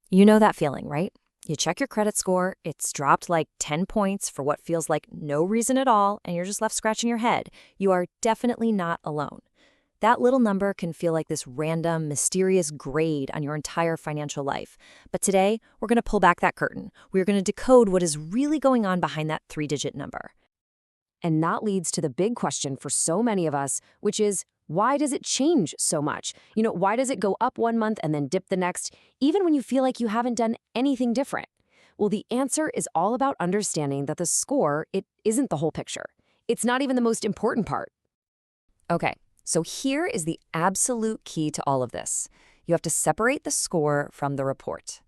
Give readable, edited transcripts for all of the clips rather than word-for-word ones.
You know that feeling, right? You check your credit score, it's dropped like 10 points for what feels like no reason at all, and you're just left scratching your head. You are definitely not alone. That little number can feel like this random, mysterious grade on your entire financial life. But today, we're going to pull back that curtain. We're going to decode what is really going on behind that three-digit number. And that leads to the big question for so many of us, which is, why does it change so much? Why does it go up one month and then dip the next, even when you feel like you haven't done anything different? Well, the answer is all about understanding that the score, it isn't the whole picture. It's not even the most important part. Okay, so here is the absolute key to all of this. You have to separate the score from the report.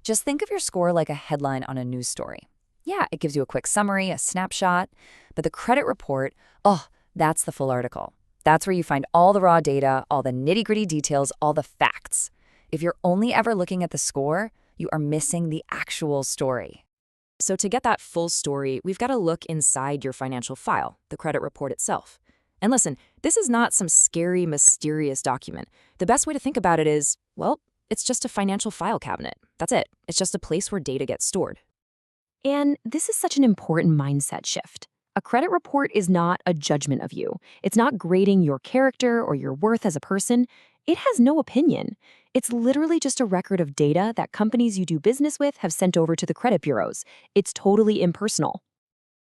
Just think of your score like a headline on a news story. Yeah, it gives you a quick summary, a snapshot, but the credit report, oh, that's the full article. That's where you find all the raw data, all the nitty-gritty details, all the facts. If you're only ever looking at the score, you are missing the actual story. So to get that full story, we've got to look inside your financial file, the credit report itself. And listen, this is not some scary, mysterious document. The best way to think about it is, well, it's just a financial file cabinet. That's it. It's just a place where data gets stored. And this is such an important mindset shift. A credit report is not a judgment of you. It's not grading your character or your worth as a person. It has no opinion. It's literally just a record of data that companies you do business with have sent over to the credit bureaus. It's totally impersonal.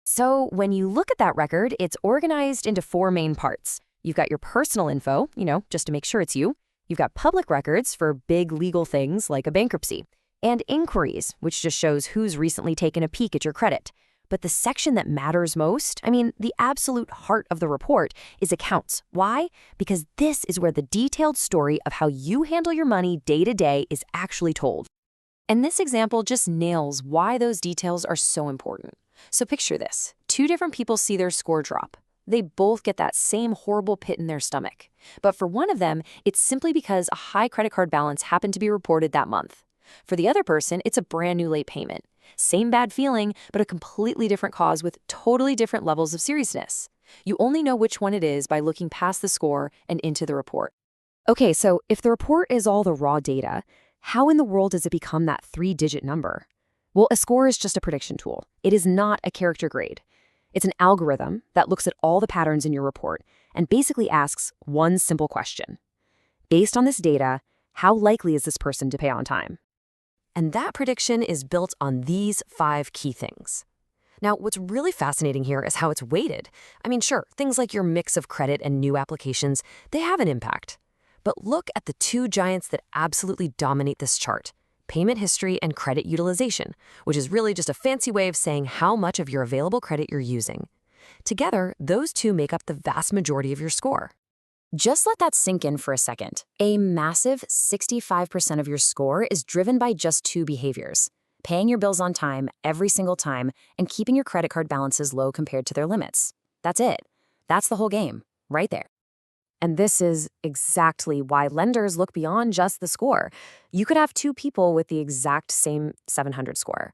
So when you look at that record, it's organized into four main parts. You've got your personal info, just to make sure it's you. You've got public records for big legal things like a bankruptcy. And inquiries, which just shows who's recently taken a peek at your credit. But the section that matters most, the absolute heart of the report, is accounts. Why? Because this is where the detailed story of how you handle your money day to day is actually told. And this example just nails why those details are so important. So picture this. Two different people see their score drop. They both get that same horrible pit in their stomach. But for one of them, it's simply because a high credit card balance happened to be reported that month. For the other person, it's a brand new late payment. Same bad feeling, but a completely different cause with totally different levels of seriousness. You only know which one it is by looking past the score and into the report. Okay, so if the report is all the raw data, how in the world does it become that three-digit number? Well, a score is just a prediction tool. It is not a character grade. It's an algorithm that looks at all the patterns in your report and basically asks one simple question. Based on this data, how likely is this person to pay on time? And that prediction is built on these 5 key things. Now, what's really fascinating here is how it's weighted. Sure, things like your mix of credit and new applications, they have an impact. But look at the 2 giants that absolutely dominate this chart: payment history and credit utilization, which is really just a fancy way of saying how much of your available credit you're using. Together, those 2 make up the vast majority of your score. Just let that sink in for a second. A massive 65% of your score is driven by just 2 behaviors: paying your bills on time every single time and keeping your credit card balances low compared to their limits. That's it. That's the whole game, right there. And this is exactly why lenders look beyond just the score. You could have 2 people with the exact same 700 score.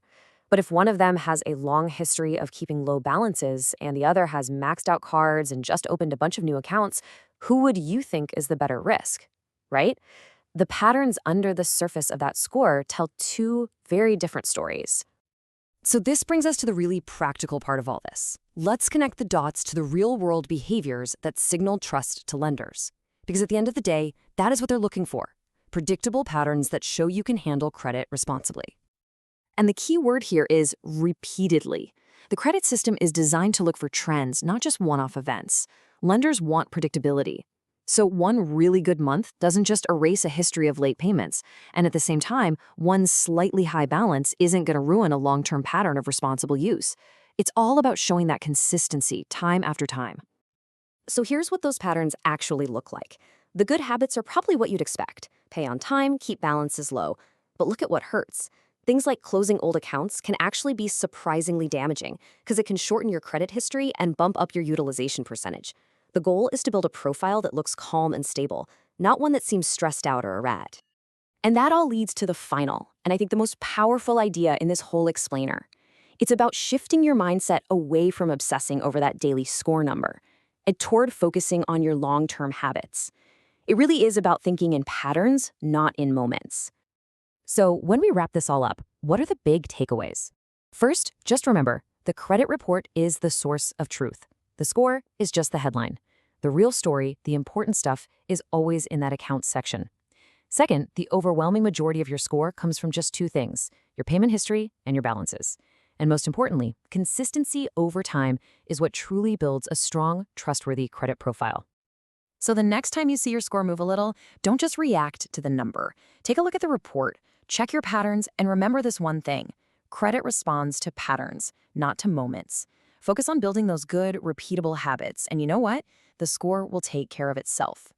But if one of them has a long history of keeping low balances and the other has maxed out cards and just opened a bunch of new accounts, who would you think is the better risk, right? The patterns under the surface of that score tell 2 very different stories. So this brings us to the really practical part of all this. Let's connect the dots to the real-world behaviors that signal trust to lenders. Because at the end of the day, that is what they're looking for: predictable patterns that show you can handle credit responsibly. And the key word here is repeatedly. The credit system is designed to look for trends, not just one-off events. Lenders want predictability. So one really good month doesn't just erase a history of late payments. And at the same time, one slightly high balance isn't going to ruin a long-term pattern of responsible use. It's all about showing that consistency time after time. So here's what those patterns actually look like. The good habits are probably what you'd expect: pay on time, keep balances low. But look at what hurts. Things like closing old accounts can actually be surprisingly damaging because it can shorten your credit history and bump up your utilization percentage. The goal is to build a profile that looks calm and stable, not one that seems stressed out or erratic. And that all leads to the final, and I think the most powerful idea in this whole explainer. It's about shifting your mindset away from obsessing over that daily score number and toward focusing on your long-term habits. It really is about thinking in patterns, not in moments. So when we wrap this all up, what are the big takeaways? First, just remember, the credit report is the source of truth. The score is just the headline. The real story, the important stuff, is always in that accounts section. Second, the overwhelming majority of your score comes from just two things: your payment history and your balances. And most importantly, consistency over time is what truly builds a strong, trustworthy credit profile. So the next time you see your score move a little, don't just react to the number. Take a look at the report, check your patterns, and remember this one thing: credit responds to patterns, not to moments. Focus on building those good, repeatable habits, and you know what? The score will take care of itself.